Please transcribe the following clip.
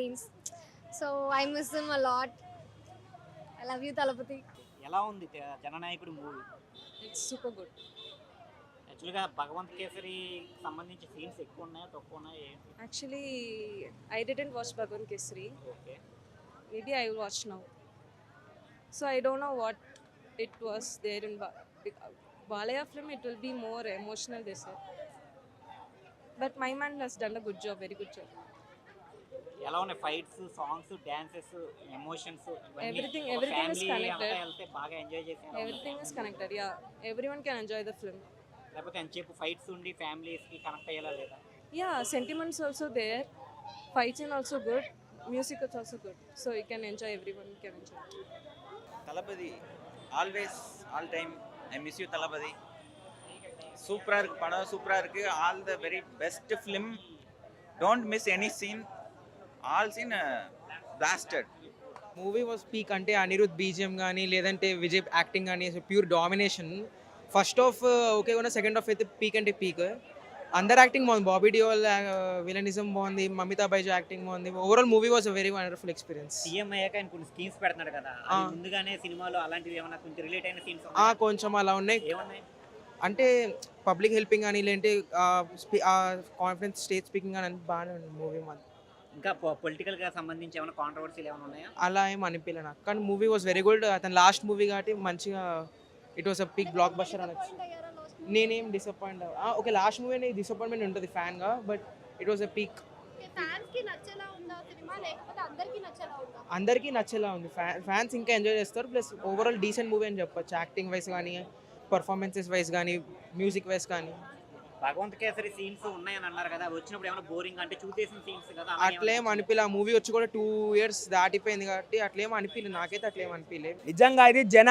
scenes. So I miss him a lot. I love you, Talapati. ఎలా ఉంది జననాయకుడు movie? It's super good. యాక్చువల్గా భగవంత్ కేసరి సంబంధించి scenes ఎక్కువ ఉన్నాయా తక్కువ ఉన్నాయా? Actually, I didn't watch Bhagan Kesari. Okay, Maybe I will watch now. So I don't know what it was there in Balaya film. It will be more emotional, they said. But my man has done a good job, very good job. ఎలా ఉన్నాయి fights, songs, dances, emotions? Everything is connected. వెళ్తే బాగా enjoy చేసి Everything is connected. Yeah, everyone can enjoy the film. లేకపోతే ఎంతసేపు fights ఉండి ఫ్యామిలీస్కి connect అయ్యేలా లేదా? Yeah, sentiments also there. Fights are also good. Music is also good. So you can enjoy. Everyone can enjoy. Thalapathy always all time I miss you Thalapathy. சூப்பராக இருக்குது படம், சூப்பராக இருக்குது. All the very best film. Don't miss any scene. All scene blasted. Movie was peak. అంటే Anirudh BGM కానీ లేదంటే Vijay acting కానీ pure domination. First half okay ఉన్న, సెకండ్ హాఫ్ అయితే పీక్ అంటే పీక్. అందరు యాక్టింగ్ బాగుంది. బాబీ డియోల్ విలనిజం బాగుంది, మమితా బైజు యాక్టింగ్ బాగుంది. Overall movie was a very wonderful experience. CM అయ్యాక ఆయన కొన్ని స్కీమ్స్ పెడుతున్నాడు కదా, అది ముందుగానే సినిమాలో అలాంటివి ఏమైనా కొంచెం రిలేట్ అయిన సీన్స్ కొంచెం అలా ఉన్నాయి. ఏమన్నాయి అంటే పబ్లిక్ హెల్పింగ్ కానీ లేదంటే కాన్ఫిడెన్స్ స్టేజ్ స్పీకింగ్ కానీ బాగానే ఉంది మూవీ మాత్రం. ఇంకా పొలిటికల్ గా సంబంధించి ఏమైనా కాంట్రవర్సీలు ఏమైనా ఉన్నాయా? అలా ఏం అనిపించలే నాకు. కానీ మూవీ వాజ్ వెరీ గుడ్. అతను లాస్ట్ మూవీ కాబట్టి మంచిగా it was a pick blockbuster అనొచ్చు. నేనేం డిసప్పాయింట్ ఓకే, లాస్ట్ మూవీ అనేది డిసప్పాయింట్మెంట్ ఉంటుంది ఫ్యాన్గా, but it was a peak. అందరికీ నచ్చేలా ఉంది. ఫ్యాన్స్ ఇంకా ఎంజాయ్ చేస్తారు. ప్లస్ ఓవరాల్ డీసెంట్ మూవీ అని చెప్పొచ్చు. యాక్టింగ్ వైజ్ కానీ, పర్ఫార్మెన్సెస్ వైజ్ కానీ, మ్యూజిక్ వైజ్ కానీ. భగవంత్ కేసరి సీన్స్ ఉన్నాయని అన్నారు కదా, అవి వచ్చినప్పుడు ఏమైనా బోరింగ్ అంటే చూసేసిన సీన్స్ కదా, అట్లేం అనిపించలే. ఆ మూవీ వచ్చి కూడా 2 years దాటిపోయింది కాబట్టి అట్లేం అనిపించలేదు. నాకైతే అట్లేం అనిపించలేదు. నిజంగా ఇది జన